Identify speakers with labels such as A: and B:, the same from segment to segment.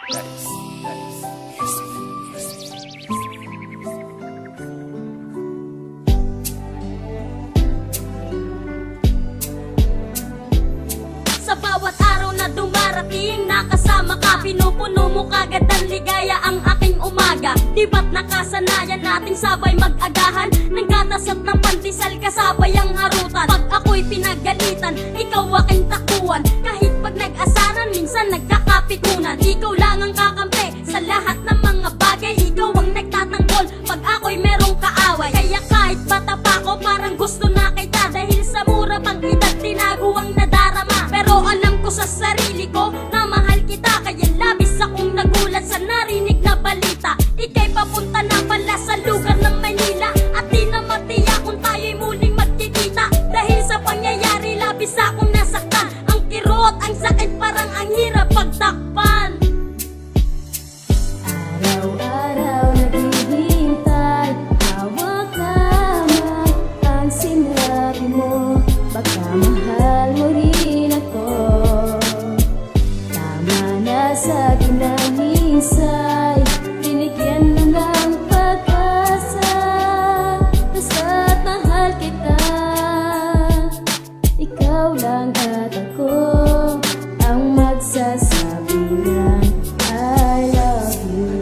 A: Sa bawat araw na dumarating, nakasama ka, pinupuno mo kagad ang ligaya ang aking umaga. Di ba't nakasanayan nating sabay mag-agahan, ng gatas at ng pandesal kasabay ang harutan. Pag ako'y pinagalitan, ikaw aking takuan. Kahit pag nag-asaran, minsan nagkakapikunan. Ikaw lang ang kakampi sa lahat ng mga bagay. Ikaw ang nagtatanggol pag ako'y merong kaaway. Kaya kahit bata pa ko, parang gusto na kita. Dahil sa mura pang edad, tinago ang nadarama. Pero alam ko sa sarili ko na mahal kita. Kaya labis akong nagulat sa narinig na balita. Ika'y papunta na pala sa lugar ng Manila. At di na matiyak kung tayo'y muling magkikita. Dahil sa pangyayari, labis akong nasaktan. Ang kirot, ang sakit, parang ang hirap pagtakpan.
B: Araw-araw naghihintay, hawak kamay ang sinabi mo. Baka mahal mo rin ako. Tama na sa ginaminsay, binigyan mo ng pag-asa. Basta't mahal kita, ikaw lang at ako ang magsasabi ng I love you.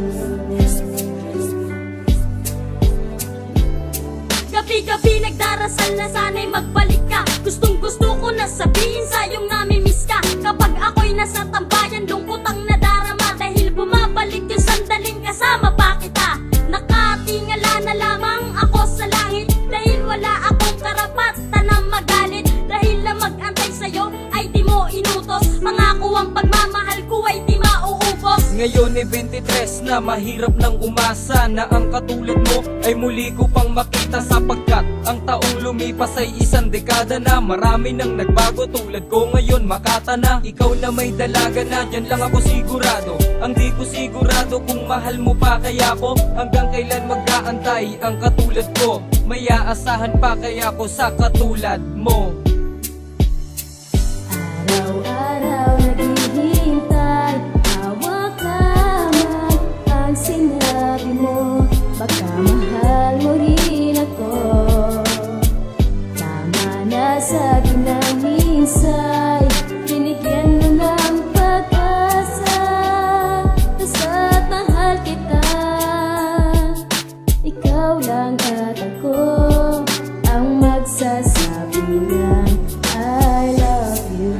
A: Gabi-gabi nagdarasal na sana'y magbalik ka. Gustong gusto ko na sabihin sa'yong namimiss ka. Kapag ako'y nasa tambayan, lungkot ang nadarama. Dahil bumabalik yung sandaling kasama pa kita. Nakatingala na lamang ako sa langit. Dahil wala akong karapatan na magalit. Dahil na mag-antay sa'yo ay di mo inutos. Pangako ang pagmamahal ko ay di mauubos.
C: Ngayon ay 23 na, mahirap nang umasa na ang katulad mo ay muli ko pang makita. Sapagkat ang taong lumipas ay isang dekada na. Marami nang nagbago tulad ko ngayon makata na. Ikaw na may dalaga na, dyan lang ako sigurado. Ang di ko sigurado kung mahal mo pa kaya ko. Hanggang kailan mag-aantay ang katulad ko. May aasahan pa kaya ko sa katulad mo.
B: Araw-araw naghihintay, hawak kamay ang sinabi mo. Baka mahal mo rin ako. Tama na sa ginaminsay, binigyan mo ng pag-asa. Basta't mahal kita, ikaw lang at ako ang magsasabi ng I love you.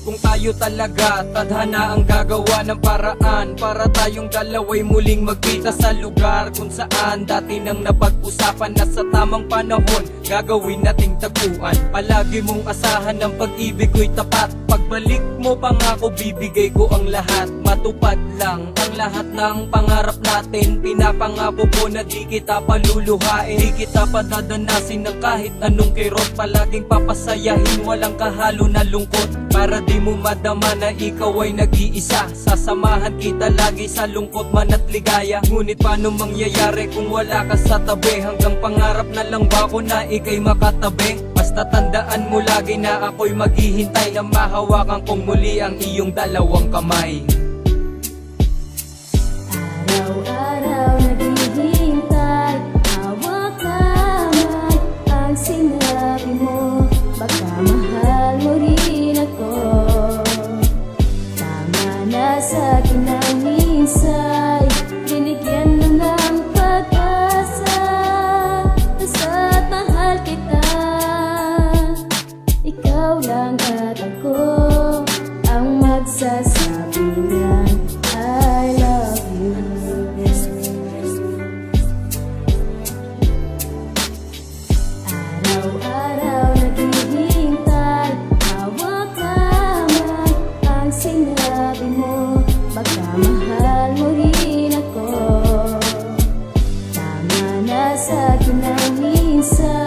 C: Kung tayo talaga, tadhana ang gagawa ng paraan para tayong dalawa'y muling magkita sa lugar kung saan dati nang napag-usapan na sa tamang panahon gagawin nating tagpuan. Palagi mong asahan ng pag-ibig ko'y tapat. Pagbalik mo pangako, bibigay ko ang lahat. Matupad lang ang lahat ng pangarap natin. Pinapangako ko na di kita paluluhain, di kita padadanasin ng kahit anong kirot. Palaging papasayahin, walang kahalo na lungkot. Para di mo madama na ikaw ay nag-iisa. Sasamahan kita lagi sa lungkot man at ligaya. Ngunit paano mangyayari kung wala ka sa tabi? Hanggang pangarap na lang ba ko na ika'y makatabi? Basta tandaan mo lagi na ako'y maghihintay na mahawakan kong muli ang iyong dalawang kamay.
B: Araw-araw naghihintay, hawak kamay ang sinabi mo. Baka mahal mo rin ako. Tama na sa ginaminsay, binigyan mo ng pag-asa. Basta't mahal kita, ikaw lang at ako ang magsasabi ng I love you. Araw-araw naghihintay, hawak kamay ang sinabi mo. Baka mahal mo rin ako. Tama na sa ginaminsay,